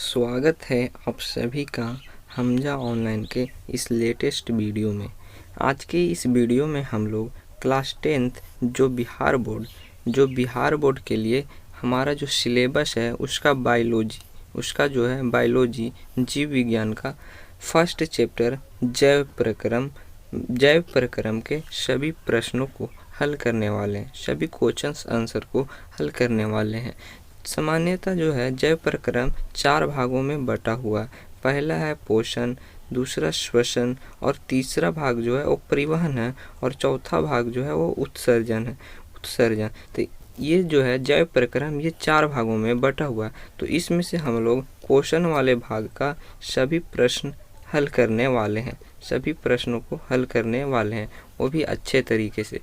स्वागत है आप सभी का हमजा ऑनलाइन के इस लेटेस्ट वीडियो में। आज के इस वीडियो में हम लोग क्लास 10th जो बिहार बोर्ड के लिए हमारा जो सिलेबस है उसका बायोलॉजी जीव विज्ञान का फर्स्ट चैप्टर जैव प्रक्रम के सभी प्रश्नों को हल करने वाले हैं, सभी क्वेश्चंस आंसर को हल करने वाले हैं। सामान्यतः जो है जैव प्रक्रम 4 भागों में बटा हुआ है। पहला है पोषण, दूसरा श्वसन और तीसरा भाग जो है वो परिवहन है और चौथा भाग जो है वो उत्सर्जन है। तो ये जो है जैव प्रक्रम ये 4 भागों में बटा हुआ है। तो इसमें से हम लोग पोषण वाले भाग का सभी प्रश्न हल करने वाले हैं, सभी प्रश्नों को हल करने वाले हैं, वो भी अच्छे तरीके से।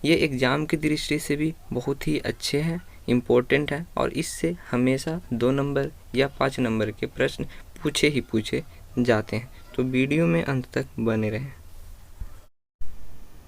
ये एग्ज़ाम की दृष्टि से भी बहुत ही अच्छे हैं, इम्पोर्टेंट है और इससे हमेशा 2 नंबर या 5 नंबर के प्रश्न पूछे जाते हैं। तो वीडियो में अंत तक बने रहें।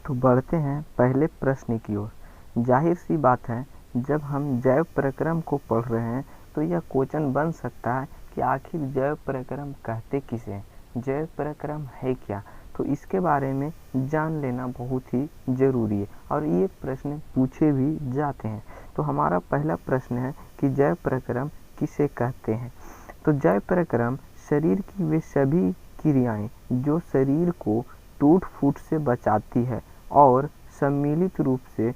तो बढ़ते हैं पहले प्रश्न की ओर। जाहिर सी बात है, जब हम जैव प्रक्रम को पढ़ रहे हैं तो यह क्वेश्चन बन सकता है कि आखिर जैव प्रक्रम कहते किसे हैं, जैव प्रक्रम है क्या। तो इसके बारे में जान लेना बहुत ही ज़रूरी है और ये प्रश्न पूछे भी जाते हैं। तो हमारा पहला प्रश्न है कि जैव प्रक्रम किसे कहते हैं। तो जैव प्रक्रम शरीर की वे सभी क्रियाएं जो शरीर को टूट फूट से बचाती है और सम्मिलित रूप से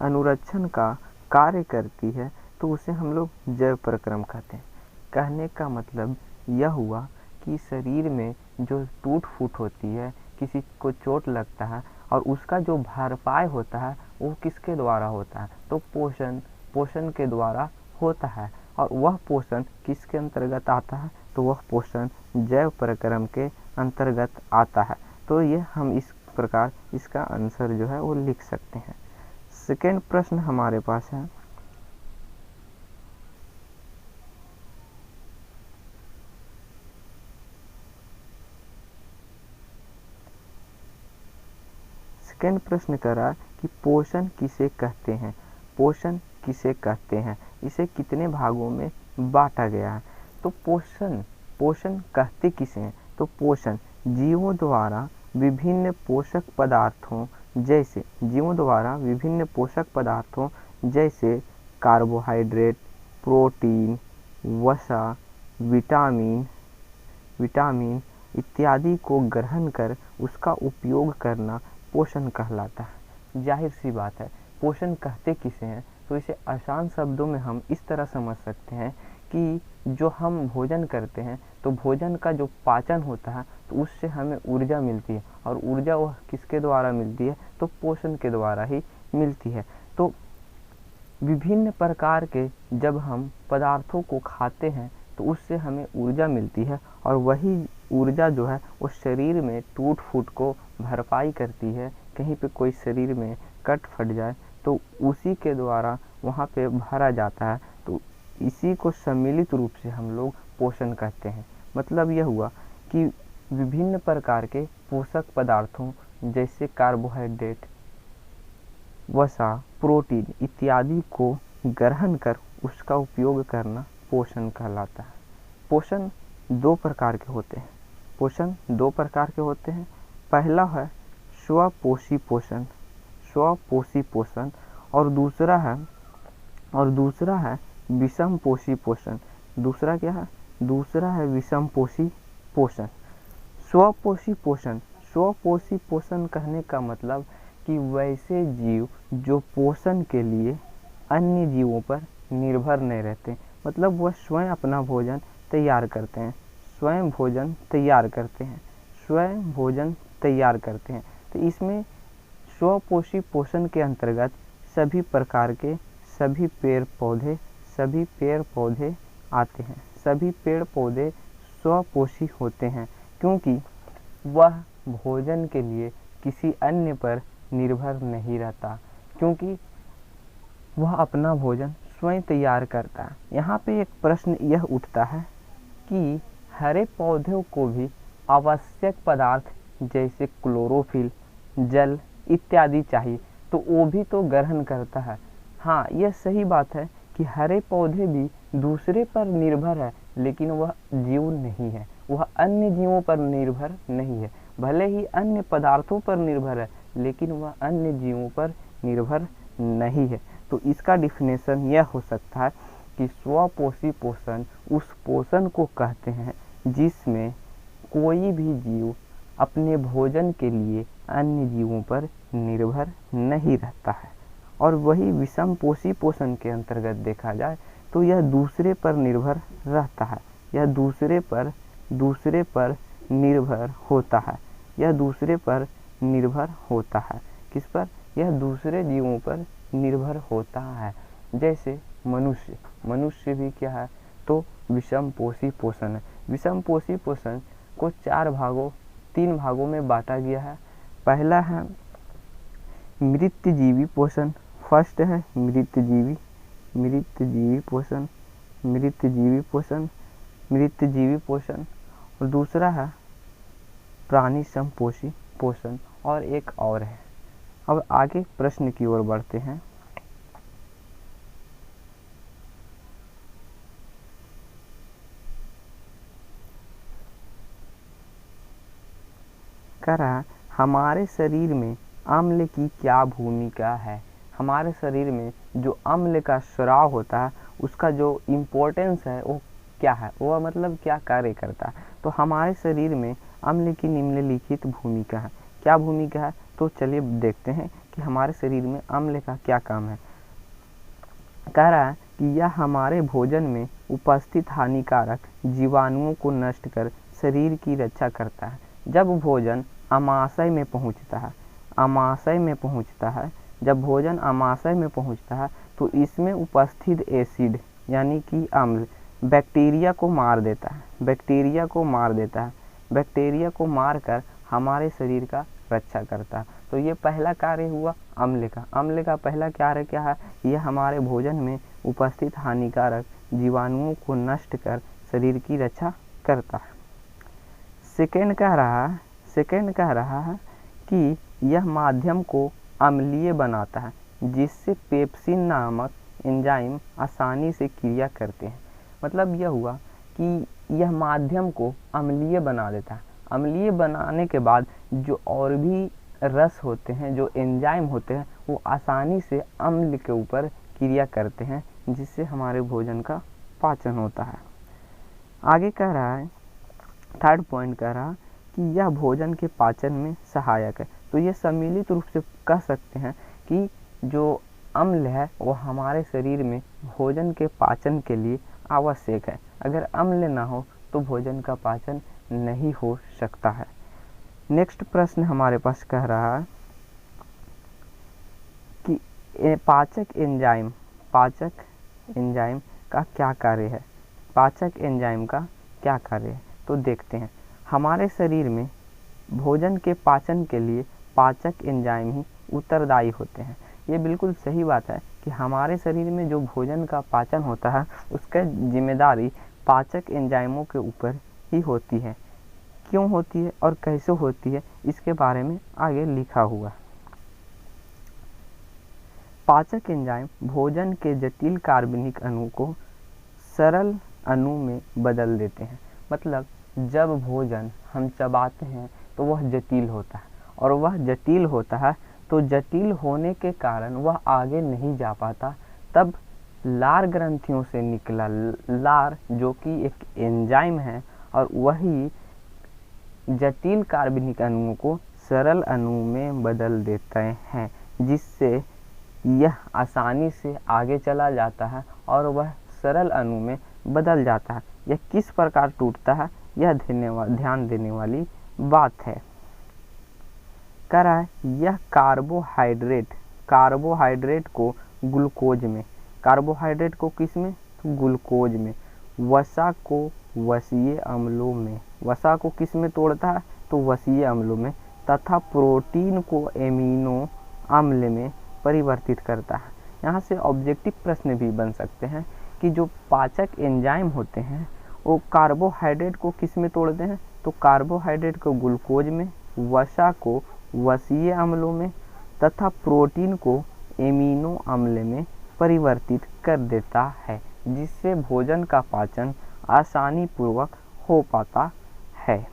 अनुरक्षण का कार्य करती है, तो उसे हम लोग जैव प्रक्रम कहते हैं। कहने का मतलब यह हुआ कि शरीर में जो टूट फूट होती है, किसी को चोट लगता है और उसका जो भरपाई होता है वो किसके द्वारा होता है, तो पोषण के द्वारा होता है। और वह पोषण किसके अंतर्गत आता है, तो वह पोषण जैव प्रक्रम के अंतर्गत आता है। तो ये हम इस प्रकार इसका आंसर जो है वो लिख सकते हैं। सेकेंड प्रश्न हमारे पास है, सेकेंड प्रश्न कह रहा है कि पोषण किसे कहते हैं, पोषण किसे कहते हैं, इसे कितने भागों में बांटा गया है। तो पोषण कहते किसे हैं, तो पोषण जीवों द्वारा विभिन्न पोषक पदार्थों जैसे कार्बोहाइड्रेट, प्रोटीन, वसा, विटामिन इत्यादि को ग्रहण कर उसका उपयोग करना पोषण कहलाता है। जाहिर सी बात है, पोषण कहते किसे हैं, तो इसे आसान शब्दों में हम इस तरह समझ सकते हैं कि जो हम भोजन करते हैं तो भोजन का जो पाचन होता है तो उससे हमें ऊर्जा मिलती है और ऊर्जा वह किसके द्वारा मिलती है, तो पोषण के द्वारा ही मिलती है। तो विभिन्न प्रकार के जब हम पदार्थों को खाते हैं तो उससे हमें ऊर्जा मिलती है और वही ऊर्जा जो है वो शरीर में टूट फूट को भरपाई करती है। कहीं पे कोई शरीर में कट फट जाए तो उसी के द्वारा वहाँ पे भरा जाता है। तो इसी को सम्मिलित रूप से हम लोग पोषण कहते हैं। मतलब यह हुआ कि विभिन्न प्रकार के पोषक पदार्थों जैसे कार्बोहाइड्रेट, वसा, प्रोटीन इत्यादि को ग्रहण कर उसका उपयोग करना पोषण कहलाता है। पोषण दो प्रकार के होते हैं। पहला है स्वपोषी पोषण और दूसरा है विषम पोषी पोषण। दूसरा क्या है, दूसरा है विषम पोषी पोषण। स्वपोषी पोषण कहने का मतलब कि वैसे जीव जो पोषण के लिए अन्य जीवों पर निर्भर नहीं रहते, मतलब वह स्वयं अपना भोजन तैयार करते हैं, स्वयं भोजन तैयार करते हैं। तो इसमें स्वपोषी पोषण के अंतर्गत सभी प्रकार के सभी पेड़ पौधे आते हैं। सभी पेड़ पौधे स्वपोषी होते हैं क्योंकि वह भोजन के लिए किसी अन्य पर निर्भर नहीं रहता, क्योंकि वह अपना भोजन स्वयं तैयार करता है। यहाँ पे एक प्रश्न यह उठता है कि हरे पौधों को भी आवश्यक पदार्थ जैसे क्लोरोफिल, जल इत्यादि चाहिए, तो वो भी तो ग्रहण करता है। हाँ, यह सही बात है कि हरे पौधे भी दूसरे पर निर्भर है, लेकिन वह जीव नहीं है, वह अन्य जीवों पर निर्भर नहीं है। भले ही अन्य पदार्थों पर निर्भर है, लेकिन वह अन्य जीवों पर निर्भर नहीं है। तो इसका डिफिनेशन यह हो सकता है कि स्वपोषी पोषण उस पोषण को कहते हैं जिसमें कोई भी जीव अपने भोजन के लिए अन्य जीवों पर निर्भर नहीं रहता है। और वही विषम पोषी पोषण के अंतर्गत देखा जाए तो यह दूसरे पर निर्भर रहता है, यह दूसरे पर निर्भर होता है, यह दूसरे पर निर्भर होता है। किस पर? यह दूसरे जीवों पर निर्भर होता है। जैसे मनुष्य भी क्या है? तो विषम पोषी पोषण है। विषम पोषी पोषण को 3 भागों में बांटा गया है। पहला है मृतजीवी पोषण, फर्स्ट है मृतजीवी पोषण, और दूसरा है प्राणी समपोषी पोषण, और एक और है। अब आगे प्रश्न की ओर बढ़ते हैं। कह रहा हमारे शरीर में अम्ल की क्या भूमिका है। हमारे शरीर में जो अम्ल का स्राव होता है उसका जो इम्पोर्टेंस है वो क्या है, वह मतलब क्या कार्य करता है। तो हमारे शरीर में अम्ल की निम्नलिखित भूमिका है। क्या भूमिका है? तो चलिए देखते हैं कि हमारे शरीर में अम्ल का क्या काम है। कह रहा है कि यह हमारे भोजन में उपस्थित हानिकारक जीवाणुओं को नष्ट कर शरीर की रक्षा करता है। जब भोजन आमाशय में पहुंचता है तो इसमें उपस्थित एसिड यानी कि अम्ल बैक्टीरिया को मार देता है। बैक्टीरिया को मारकर हमारे शरीर का रक्षा करता है। तो ये पहला कार्य हुआ अम्ल का पहला कार्य क्या है? यह हमारे भोजन में उपस्थित हानिकारक जीवाणुओं को नष्ट कर शरीर की रक्षा करता है। सेकेंड कह रहा है कि यह माध्यम को अम्लीय बनाता है, जिससे पेप्सिन नामक एंजाइम आसानी से क्रिया करते हैं। मतलब यह हुआ कि यह माध्यम को अम्लीय बना देता है। अम्लीय बनाने के बाद जो और भी रस होते हैं, जो एंजाइम होते हैं, वो आसानी से अम्ल के ऊपर क्रिया करते हैं, जिससे हमारे भोजन का पाचन होता है। आगे कह रहा है, थर्ड पॉइंट कह रहा कि यह भोजन के पाचन में सहायक है। तो ये सम्मिलित रूप से कह सकते हैं कि जो अम्ल है वो हमारे शरीर में भोजन के पाचन के लिए आवश्यक है। अगर अम्ल ना हो तो भोजन का पाचन नहीं हो सकता है। नेक्स्ट प्रश्न हमारे पास कह रहा है कि पाचक एंजाइम का क्या कार्य है। तो देखते हैं। हमारे शरीर में भोजन के पाचन के लिए पाचक एंजाइम ही उत्तरदायी होते हैं। ये बिल्कुल सही बात है कि हमारे शरीर में जो भोजन का पाचन होता है उसका जिम्मेदारी पाचक एंजाइमों के ऊपर ही होती है। क्यों होती है और कैसे होती है, इसके बारे में आगे लिखा हुआ। पाचक एंजाइम भोजन के जटिल कार्बनिक अणु को सरल अणु में बदल देते हैं। मतलब जब भोजन हम चबाते हैं तो वह जटिल होता है, और वह जटिल होता है तो जटिल होने के कारण वह आगे नहीं जा पाता। तब लार ग्रंथियों से निकला लार, जो कि एक एंजाइम है, और वही जटिल कार्बनिक अणुओं को सरल अणु में बदल देते हैं, जिससे यह आसानी से आगे चला जाता है और वह सरल अणु में बदल जाता है। यह किस प्रकार टूटता है, यह ध्यान देने वाली बात है। कह रहा है यह कार्बोहाइड्रेट को ग्लूकोज में, कार्बोहाइड्रेट को किस में? तो ग्लूकोज में, वसा को वसीय अम्लों में, वसा को किस में तोड़ता है? तो वसीय अम्लों में, तथा प्रोटीन को एमिनो अम्ल में परिवर्तित करता है। यहाँ से ऑब्जेक्टिव प्रश्न भी बन सकते हैं कि जो पाचक एंजाइम होते हैं वो कार्बोहाइड्रेट को किस में तोड़ते हैं? तो कार्बोहाइड्रेट को ग्लूकोज में, वसा को वसीय अम्लों में, तथा प्रोटीन को एमिनो अम्ल में परिवर्तित कर देता है, जिससे भोजन का पाचन आसानी पूर्वक हो पाता है।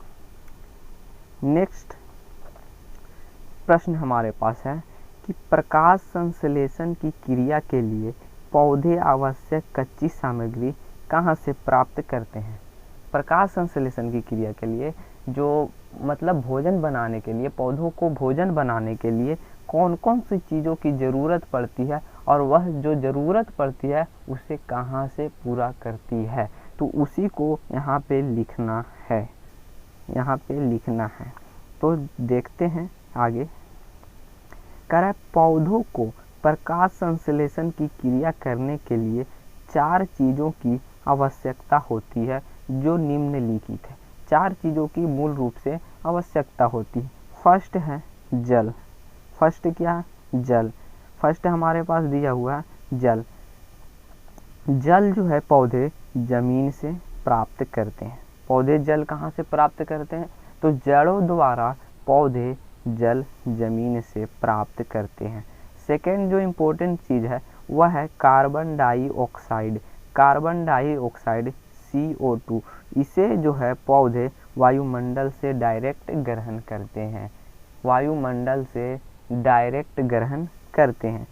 नेक्स्ट प्रश्न हमारे पास है कि प्रकाश संश्लेषण की क्रिया के लिए पौधे आवश्यक कच्ची सामग्री कहाँ से प्राप्त करते हैं। प्रकाश संश्लेषण की क्रिया के लिए जो मतलब भोजन बनाने के लिए, पौधों को भोजन बनाने के लिए कौन कौन सी चीज़ों की ज़रूरत पड़ती है और वह जो ज़रूरत पड़ती है उसे कहाँ से पूरा करती है, तो उसी को यहाँ पे लिखना है, यहाँ पे लिखना है। तो देखते हैं आगे। कह रहा है पौधों को प्रकाश संश्लेषण की क्रिया करने के लिए 4 चीज़ों की आवश्यकता होती है जो निम्नलिखित है। 4 चीज़ों की मूल रूप से आवश्यकता होती है। फर्स्ट है जल। फर्स्ट क्या है? जल। फर्स्ट हमारे पास दिया हुआ है जल। जल जो है पौधे ज़मीन से प्राप्त करते हैं। पौधे जल कहाँ से प्राप्त करते हैं? तो जड़ों द्वारा पौधे जल ज़मीन से प्राप्त करते हैं। सेकेंड जो इम्पोर्टेंट चीज़ है वह है carbon dioxide. Carbon dioxide CO2, इसे जो है पौधे वायुमंडल से डायरेक्ट ग्रहण करते हैं, वायुमंडल से डायरेक्ट ग्रहण करते हैं।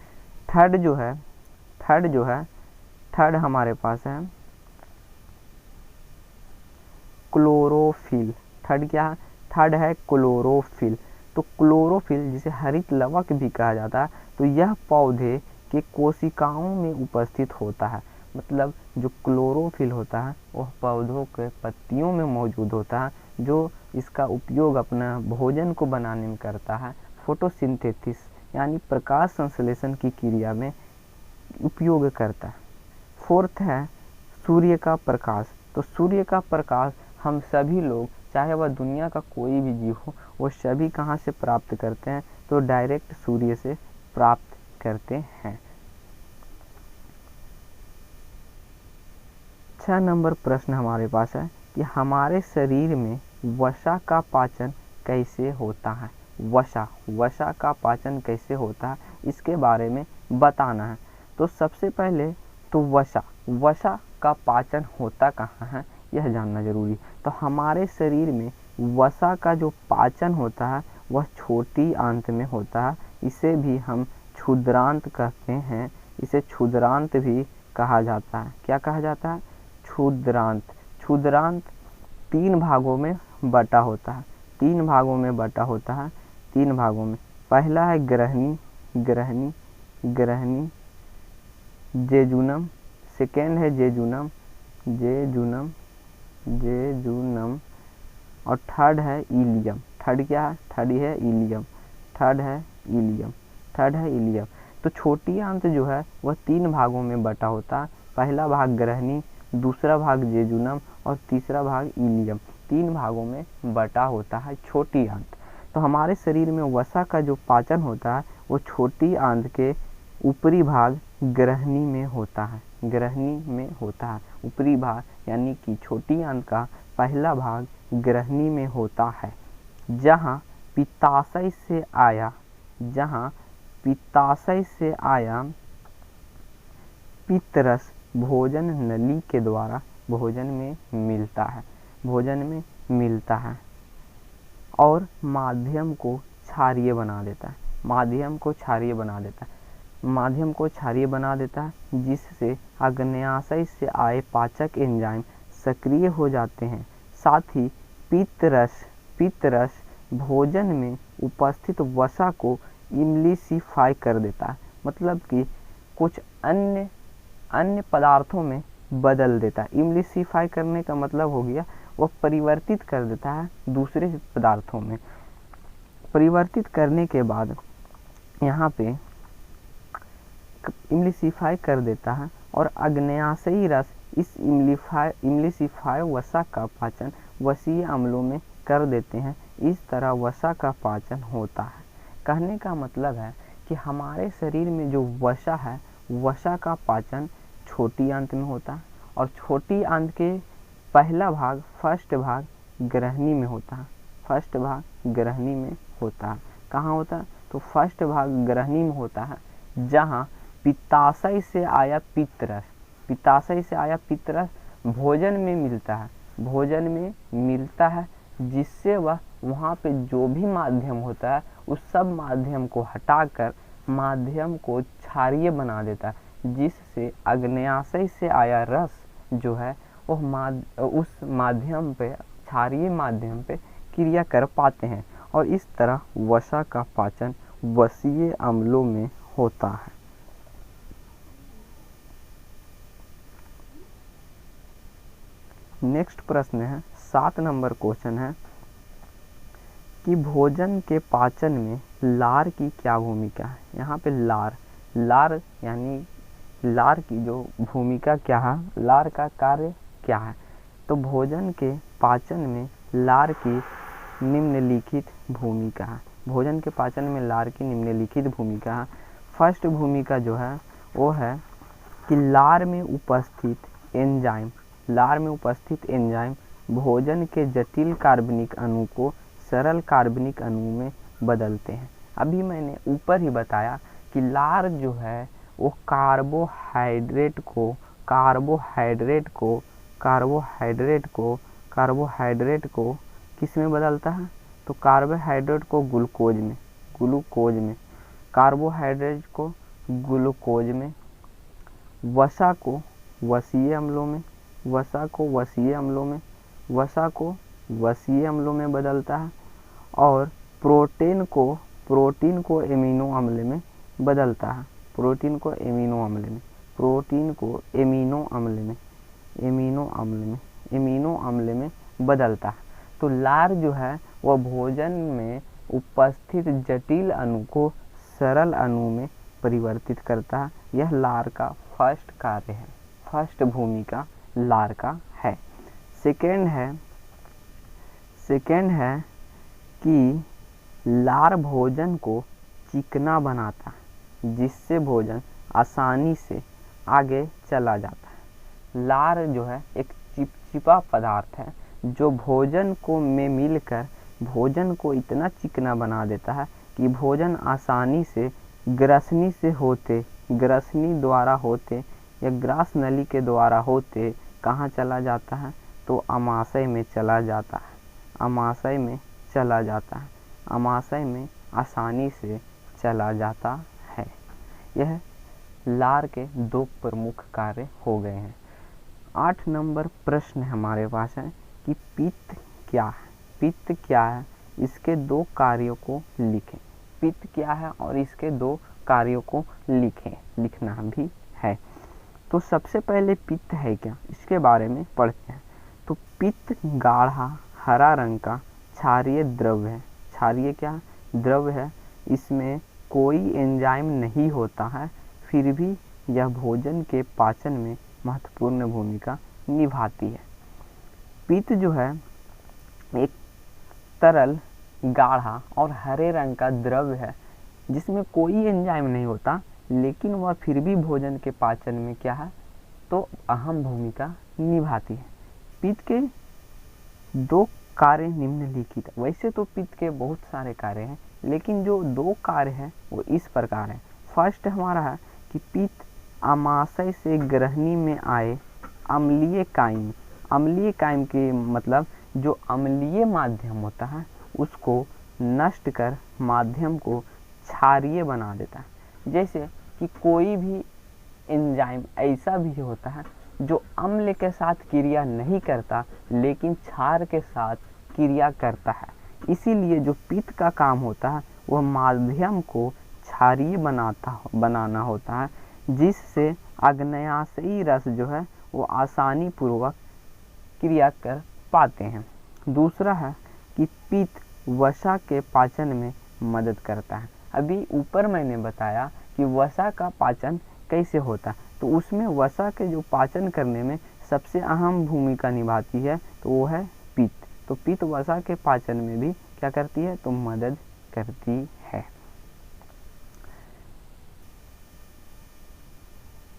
थर्ड हमारे पास है क्लोरोफिल। थर्ड क्या है? थर्ड है क्लोरोफिल। तो क्लोरोफिल जिसे हरित लवक भी कहा जाता है, तो यह पौधे के कोशिकाओं में उपस्थित होता है। मतलब जो क्लोरोफिल होता है वह पौधों के पत्तियों में मौजूद होता है, जो इसका उपयोग अपना भोजन को बनाने में करता है, फोटोसिंथेसिस यानी प्रकाश संश्लेषण की क्रिया में उपयोग करता है। फोर्थ है सूर्य का प्रकाश। तो सूर्य का प्रकाश हम सभी लोग, चाहे वह दुनिया का कोई भी जीव हो, वो सभी कहाँ से प्राप्त करते हैं? तो डायरेक्ट सूर्य से प्राप्त करते हैं। 6 नंबर प्रश्न हमारे पास है कि हमारे शरीर में वसा का पाचन कैसे होता है। वसा का पाचन कैसे होता है इसके बारे में बताना है। तो सबसे पहले तो वसा का पाचन होता कहाँ है यह जानना जरूरी। तो हमारे शरीर में वसा का जो पाचन होता है वह छोटी आंत में होता है। इसे भी हम क्षुद्रांत कहते हैं। इसे क्षुद्रांत भी कहा जाता है। क्या कहा जाता है? क्षुद्रांत। क्षुद्रांत 3 भागों में बटा होता है। 3 भागों में बटा होता है। 3 भागों में पहला है ग्रहणी जेजुनम। सेकेंड है जेजुनम और थर्ड है इलियम। थर्ड क्या है? थर्ड है इलियम। तो छोटी आंत जो है वह 3 भागों में बटा होता है। पहला भाग ग्रहणी, दूसरा भाग जेजुनम और तीसरा भाग इलियम। 3 भागों में बटा होता है छोटी आंत। तो हमारे शरीर में वसा का जो पाचन होता है वो छोटी आंत के ऊपरी भाग ग्रहणी में होता है। ऊपरी भाग यानी कि छोटी आंत का पहला भाग ग्रहणी में होता है, जहाँ पित्ताशय से आया पित्तरस भोजन नली के द्वारा भोजन में मिलता है और माध्यम को क्षारीय बना देता है, जिससे अग्न्याशय से आए पाचक एंजाइम सक्रिय हो जाते हैं। साथ ही पित्तरस भोजन में उपस्थित वसा को इम्लिसिफाई कर देता है। मतलब कि कुछ अन्य पदार्थों में बदल देता है। इम्लिसिफाई करने का मतलब हो गया वह परिवर्तित कर देता है दूसरे पदार्थों में। परिवर्तित करने के बाद यहाँ पे इम्लिसिफाई कर देता है और अग्न्याशयी रस इस इम्लिसिफाई वसा का पाचन वसीय अम्लों में कर देते हैं। इस तरह वसा का पाचन होता है। कहने का मतलब है कि हमारे शरीर में जो वसा है, वसा का पाचन छोटी आंत में होता है और छोटी आंत के पहला भाग फर्स्ट भाग ग्रहणी में होता है। कहाँ होता है? तो फर्स्ट भाग ग्रहणी में होता है, जहाँ पित्ताशय से आया पित्तरस, पित्ताशय से आया पित्तरस भोजन में मिलता है, भोजन में मिलता है, जिससे वह वहाँ पे जो भी माध्यम होता है उस सब माध्यम को हटाकर माध्यम को क्षारीय बना देता है, जिससे आग्नेयाशय से आया रस जो है वह उस माध्यम पे, क्षारीय माध्यम पे क्रिया कर पाते हैं और इस तरह वसा का पाचन वसीय अम्लों में होता है। नेक्स्ट प्रश्न है 7 नंबर क्वेश्चन है कि भोजन के पाचन में लार की क्या भूमिका है। यहाँ पे लार यानी लार की जो भूमिका क्या है, लार का कार्य क्या है। तो भोजन के पाचन में लार की निम्नलिखित भूमिका है। भोजन के पाचन में लार की निम्नलिखित भूमिका है। फर्स्ट भूमिका जो है वो है कि लार में उपस्थित एंजाइम भोजन के जटिल कार्बनिक अणु को सरल कार्बनिक अणु में बदलते हैं। अभी मैंने ऊपर ही बताया कि लार जो है वो कार्बोहाइड्रेट को किस में बदलता है, तो कार्बोहाइड्रेट को ग्लूकोज में, कार्बोहाइड्रेट को ग्लूकोज में, वसा को वसीय अम्लों में बदलता है और प्रोटीन को एमिनो अम्ल में बदलता है, एमिनो अम्ल में बदलता है। तो लार जो है वह भोजन में उपस्थित जटिल अणु को सरल अणु में परिवर्तित करता है। यह लार का फर्स्ट कार्य है, फर्स्ट भूमिका लार का है। सेकेंड है कि लार भोजन को चिकना बनाता है, जिससे भोजन आसानी से आगे चला जाता है। लार जो है एक चिपचिपा पदार्थ है जो भोजन को में मिलकर भोजन को इतना चिकना बना देता है कि भोजन आसानी से ग्रसनी द्वारा होते या ग्रास नली के द्वारा होते कहाँ चला जाता है, तो अमाशय में चला जाता है, अमाशय में आसानी से चला जाता है। यह लार के 2 प्रमुख कार्य हो गए हैं। 8 नंबर प्रश्न हमारे पास है कि पित्त क्या है, इसके 2 कार्यों को लिखें। पित्त क्या है और इसके 2 कार्यों को लिखना भी है। तो सबसे पहले पित्त है क्या, इसके बारे में पढ़ते हैं। तो पित्त गाढ़ा हरा रंग का क्षारीय द्रव्य है। क्षारीय क्या द्रव्य है, इसमें कोई एंजाइम नहीं होता है, फिर भी यह भोजन के पाचन में महत्वपूर्ण भूमिका निभाती है। पित्त जो है एक तरल गाढ़ा और हरे रंग का द्रव्य है जिसमें कोई एंजाइम नहीं होता, लेकिन वह फिर भी भोजन के पाचन में क्या है, तो अहम भूमिका निभाती है। पित्त के 2 कार्य निम्नलिखित। वैसे तो पित्त के बहुत सारे कार्य हैं, लेकिन जो 2 कार्य हैं वो इस प्रकार है। फर्स्ट हमारा है कि पित्त अमाशय से ग्रहणी में आए अम्लीय कायम के मतलब जो अम्लीय माध्यम होता है उसको नष्ट कर माध्यम को क्षारीय बना देता है। जैसे कि कोई भी एंजाइम ऐसा भी होता है जो अम्ल के साथ क्रिया नहीं करता, लेकिन क्षार के साथ क्रिया करता है। इसीलिए जो पित्त का काम होता है वह माध्यम को क्षारीय बनाना होता है, जिससे आग्नेयाशयी रस जो है वो आसानी पूर्वक क्रिया कर पाते हैं। दूसरा है कि पित्त वसा के पाचन में मदद करता है। अभी ऊपर मैंने बताया कि वसा का पाचन कैसे होता है, तो उसमें वसा के जो पाचन करने में सबसे अहम भूमिका निभाती है तो वो है पित्त। तो पित्त वसा के पाचन में भी क्या करती है, तो मदद करती है।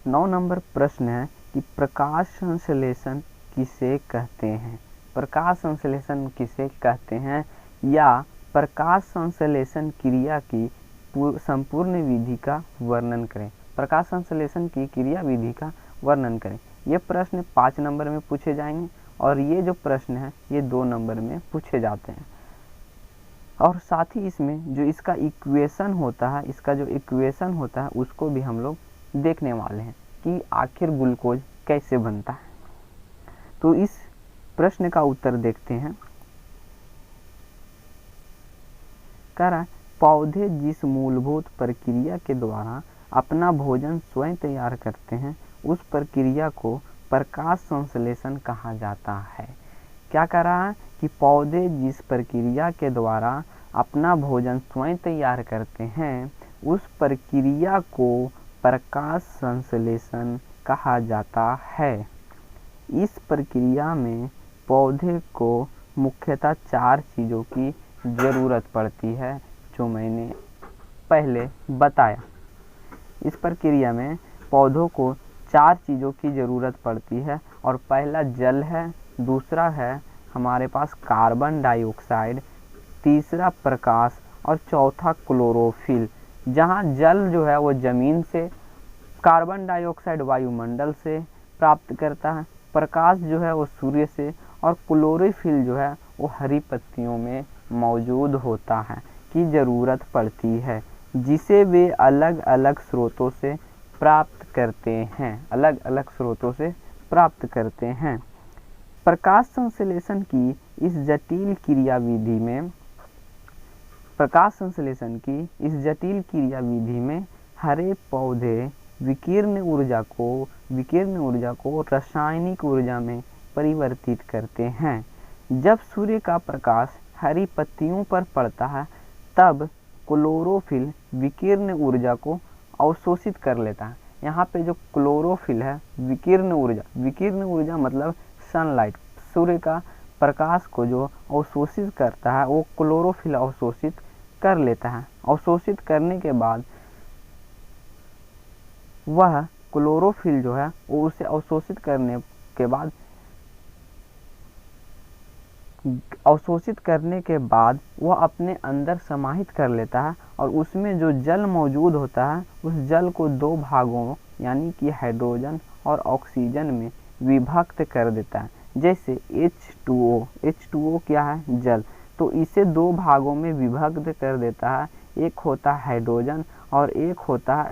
9 नंबर प्रश्न है कि प्रकाश संश्लेषण किसे कहते हैं। प्रकाश संश्लेषण किसे कहते हैं या प्रकाश संश्लेषण क्रिया की संपूर्ण विधि का वर्णन करें। प्रकाश संश्लेषण की क्रिया विधि का वर्णन करें। ये प्रश्न 5 नंबर में पूछे जाएंगे और ये जो प्रश्न है ये 2 नंबर में पूछे जाते हैं। और साथ ही इसमें जो इसका इक्वेशन होता है उसको भी हम लोग देखने वाले हैं कि आखिर ग्लूकोज कैसे बनता है। तो इस प्रश्न का उत्तर देखते हैं। कह रहा है पौधे जिस मूलभूत प्रक्रिया के द्वारा अपना भोजन स्वयं तैयार करते हैं उस प्रक्रिया को प्रकाश संश्लेषण कहा जाता है। क्या कह रहा है कि पौधे जिस प्रक्रिया के द्वारा अपना भोजन स्वयं तैयार करते हैं उस प्रक्रिया को प्रकाश संश्लेषण कहा जाता है। इस प्रक्रिया में पौधे को मुख्यतः 4 चीज़ों की ज़रूरत पड़ती है जो मैंने पहले बताया। इस प्रक्रिया में पौधों को 4 चीज़ों की ज़रूरत पड़ती है और पहला जल है, दूसरा है हमारे पास कार्बन डाइऑक्साइड, तीसरा प्रकाश और चौथा क्लोरोफिल। जहाँ जल जो है वो ज़मीन से, कार्बन डाइऑक्साइड वायुमंडल से प्राप्त करता है, प्रकाश जो है वो सूर्य से और क्लोरोफिल जो है वो हरी पत्तियों में मौजूद होता है की ज़रूरत पड़ती है, जिसे वे अलग अलग स्रोतों से प्राप्त करते हैं। प्रकाश संश्लेषण की इस जटिल क्रिया विधि में हरे पौधे विकिरण ऊर्जा को रासायनिक ऊर्जा में परिवर्तित करते हैं। जब सूर्य का प्रकाश हरी पत्तियों पर पड़ता है तब क्लोरोफिल विकिरण ऊर्जा को अवशोषित कर लेता है। यहाँ पे जो क्लोरोफिल है विकिरण ऊर्जा मतलब सनलाइट, सूर्य का प्रकाश को जो अवशोषित करता है वो क्लोरोफिल अवशोषित कर लेता है। अवशोषित करने के बाद वह क्लोरोफिल जो है वो उसे अवशोषित करने के बाद वह अपने अंदर समाहित कर लेता है और उसमें जो जल मौजूद होता है उस जल को 2 भागों यानी कि हाइड्रोजन और ऑक्सीजन में विभक्त कर देता है। जैसे H2O क्या है? जल। तो इसे 2 भागों में विभक्त कर देता है, एक होता है हाइड्रोजन और एक होता है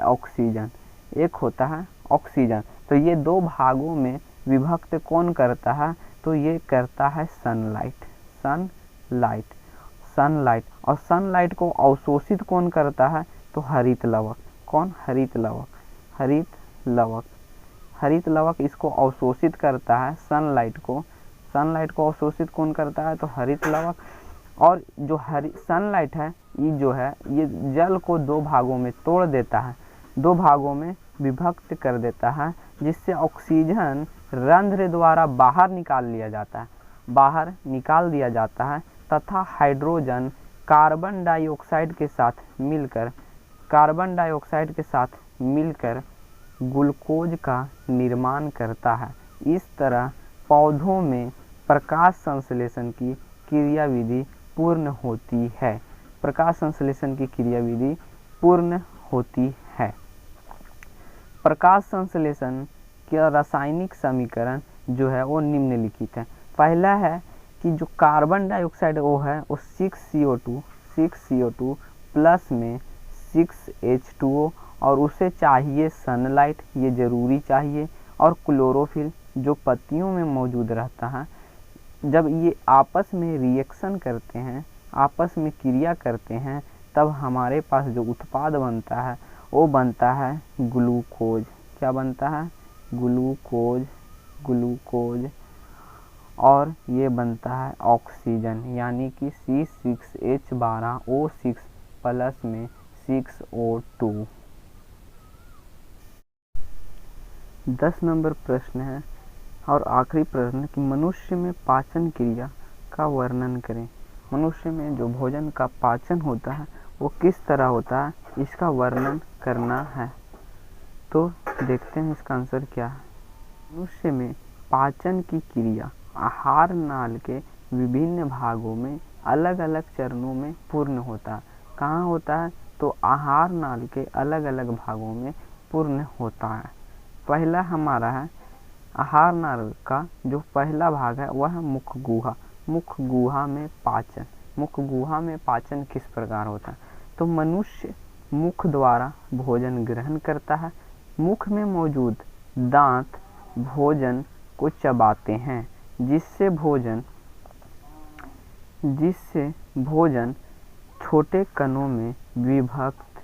ऑक्सीजन। तो ये 2 भागों में विभक्त कौन करता है? तो ये करता है सनलाइट। और सनलाइट को अवशोषित कौन करता है? तो हरित लवक। कौन? हरित लवक इसको अवशोषित करता है सनलाइट को अवशोषित कौन करता है? तो हरित लवक। और जो सनलाइट है ये जल को 2 भागों में तोड़ देता है, 2 भागों में विभक्त कर देता है, जिससे ऑक्सीजन रंध्र द्वारा बाहर निकाल दिया जाता है तथा हाइड्रोजन कार्बन डाइऑक्साइड के साथ मिलकर ग्लूकोज का निर्माण करता है। इस तरह पौधों में प्रकाश संश्लेषण की क्रियाविधि पूर्ण होती है। प्रकाश संश्लेषण का रासायनिक समीकरण जो है वो निम्नलिखित है। पहला है कि जो कार्बन डाइऑक्साइड वो है वो 6CO2 प्लस में 6H2O और उसे चाहिए सनलाइट, ये ज़रूरी चाहिए, और क्लोरोफिल जो पत्तियों में मौजूद रहता है। जब ये आपस में रिएक्शन करते हैं, आपस में क्रिया करते हैं, तब हमारे पास जो उत्पाद बनता है वो बनता है ग्लूकोज। क्या बनता है? ग्लूकोज। और ये बनता है ऑक्सीजन, यानी कि C6H12O6 प्लस में 6O2। 10 नंबर प्रश्न है और आखिरी प्रश्न कि मनुष्य में पाचन क्रिया का वर्णन करें। मनुष्य में जो भोजन का पाचन होता है वो किस तरह होता है, इसका वर्णन करना है। तो देखते हैं इसका आंसर क्या है। मनुष्य में पाचन की क्रिया आहार नाल के विभिन्न भागों में अलग अलग चरणों में पूर्ण होता है। कहाँ होता है? तो आहार नाल के अलग अलग भागों में पूर्ण होता है। पहला हमारा है आहार नाल का जो पहला भाग है वह है मुख गुहा। मुख गुहा में पाचन। मुख गुहा में पाचन किस प्रकार होता है? तो मनुष्य मुख द्वारा भोजन ग्रहण करता है। मुख में मौजूद दांत भोजन को चबाते हैं, जिससे भोजन छोटे कणों में विभक्त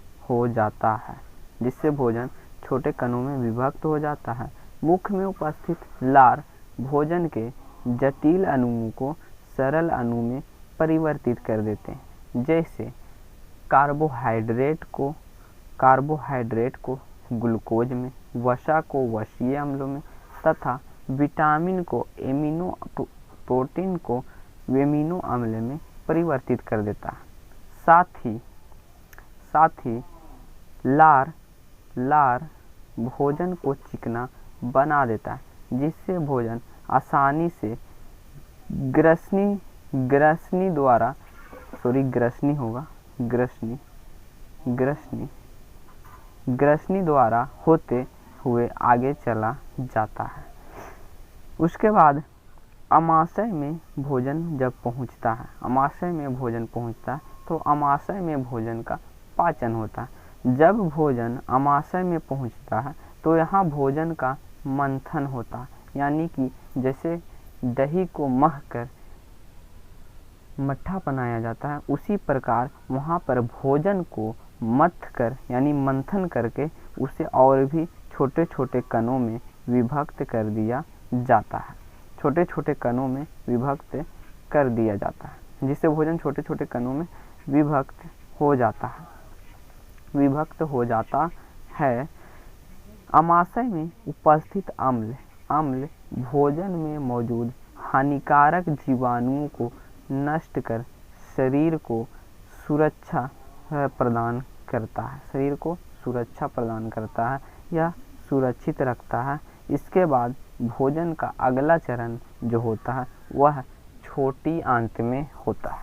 हो जाता है। मुख में उपस्थित लार भोजन के जटिल अणुओं को सरल अणु में परिवर्तित कर देते हैं। जैसे कार्बोहाइड्रेट को ग्लूकोज में, वसा को वसीय अम्लों में तथा विटामिन को प्रोटीन को एमिनो अम्ल में परिवर्तित कर देता है। साथ ही लार भोजन को चिकना बना देता है, जिससे भोजन आसानी से ग्रसनी द्वारा होते हुए आगे चला जाता है। उसके बाद आमाशय में भोजन जब पहुंचता है, तो आमाशय में भोजन का पाचन होता है। जब भोजन आमाशय में पहुंचता है तो यहाँ भोजन का मंथन होता है, यानी कि जैसे दही को मह कर मट्ठा बनाया जाता है, उसी प्रकार वहाँ पर भोजन को मथ कर यानी मंथन करके उसे और भी छोटे छोटे कणों में विभक्त कर दिया जाता है। जिससे भोजन छोटे छोटे कणों में विभक्त हो जाता है। आमाशय में उपस्थित अम्ल भोजन में मौजूद हानिकारक जीवाणुओं को नष्ट कर शरीर को सुरक्षा प्रदान करता है या सुरक्षित रखता है। इसके बाद भोजन का अगला चरण जो होता है वह छोटी आंत में होता है।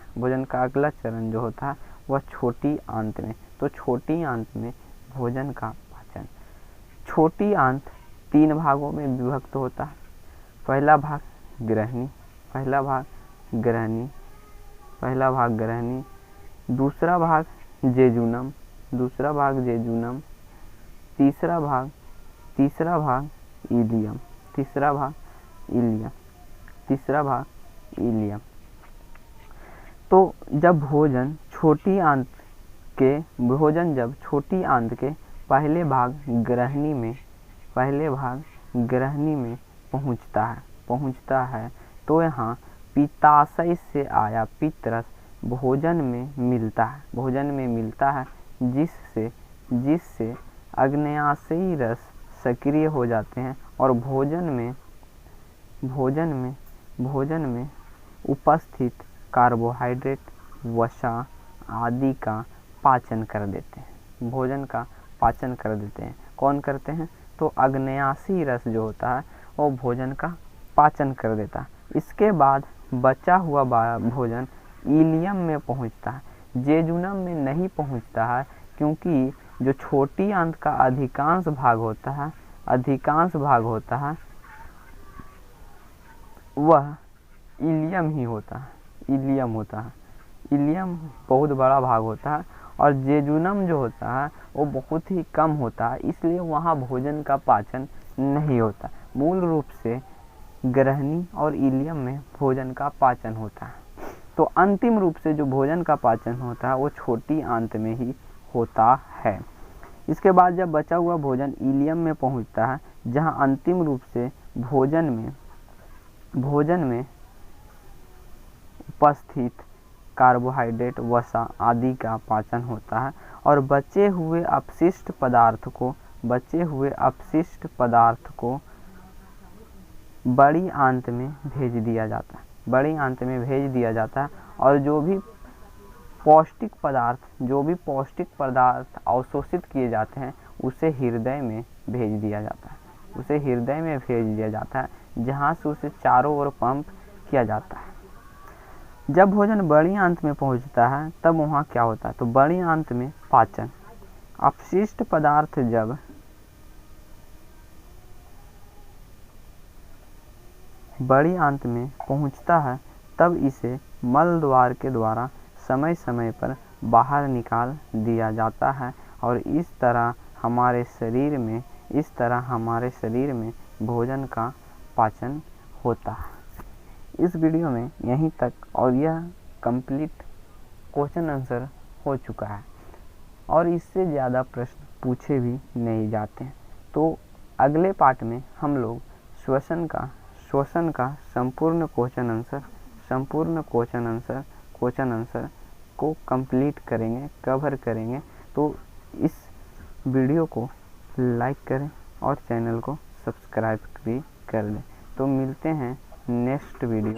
तो छोटी आंत में भोजन का पाचन। छोटी आंत 3 भागों में विभक्त होता है। पहला भाग ग्रहणी, दूसरा भाग जेजुनम, तीसरा भाग इलियम। तो जब भोजन छोटी आंत के पहले भाग ग्रहणी में पहुंचता है तो यहाँ पित्ताशय से आया पित्तरस भोजन में मिलता है, जिससे अग्न्याशयी रस सक्रिय हो जाते हैं और भोजन में उपस्थित कार्बोहाइड्रेट वसा आदि का पाचन कर देते हैं। कौन करते हैं? तो अग्न्याशयी रस जो होता है वो भोजन का पाचन कर देता है। इसके बाद बचा हुआ भोजन इलियम में पहुंचता है, जेजुनम में नहीं पहुंचता है, क्योंकि जो छोटी आंत का अधिकांश भाग होता है वह इलियम होता है। इलियम बहुत बड़ा भाग होता है और जेजुनम जो होता है वो बहुत ही कम होता है, इसलिए वहाँ भोजन का पाचन नहीं होता। मूल रूप से ग्रहणी और इलियम में भोजन का पाचन होता है। तो अंतिम रूप से जो भोजन का पाचन होता है वो छोटी आंत में ही होता है। इसके बाद जब बचा हुआ भोजन इलियम में पहुंचता है, जहां अंतिम रूप से भोजन में उपस्थित कार्बोहाइड्रेट वसा आदि का पाचन होता है और बचे हुए अपशिष्ट पदार्थ को बड़ी आंत में भेज दिया जाता है और जो भी पौष्टिक पदार्थ अवशोषित किए जाते हैं उसे हृदय में भेज दिया जाता है, जहां से उसे चारों ओर पंप किया जाता है। जब भोजन बड़ी आंत में पहुंचता है तब वहाँ क्या होता है? तो बड़ी आंत में पाचन। अपशिष्ट पदार्थ जब बड़ी आंत में पहुंचता है तब इसे मल द्वार के द्वारा समय समय पर बाहर निकाल दिया जाता है और इस तरह हमारे शरीर में भोजन का पाचन होता है। इस वीडियो में यहीं तक और यह कंप्लीट क्वेश्चन आंसर हो चुका है और इससे ज़्यादा प्रश्न पूछे भी नहीं जाते हैं। तो अगले पार्ट में हम लोग श्वसन का संपूर्ण क्वेश्चन आंसर को कंप्लीट करेंगे, कवर करेंगे। तो इस वीडियो को लाइक करें और चैनल को सब्सक्राइब भी कर दें। तो मिलते हैं नेक्स्ट वीडियो।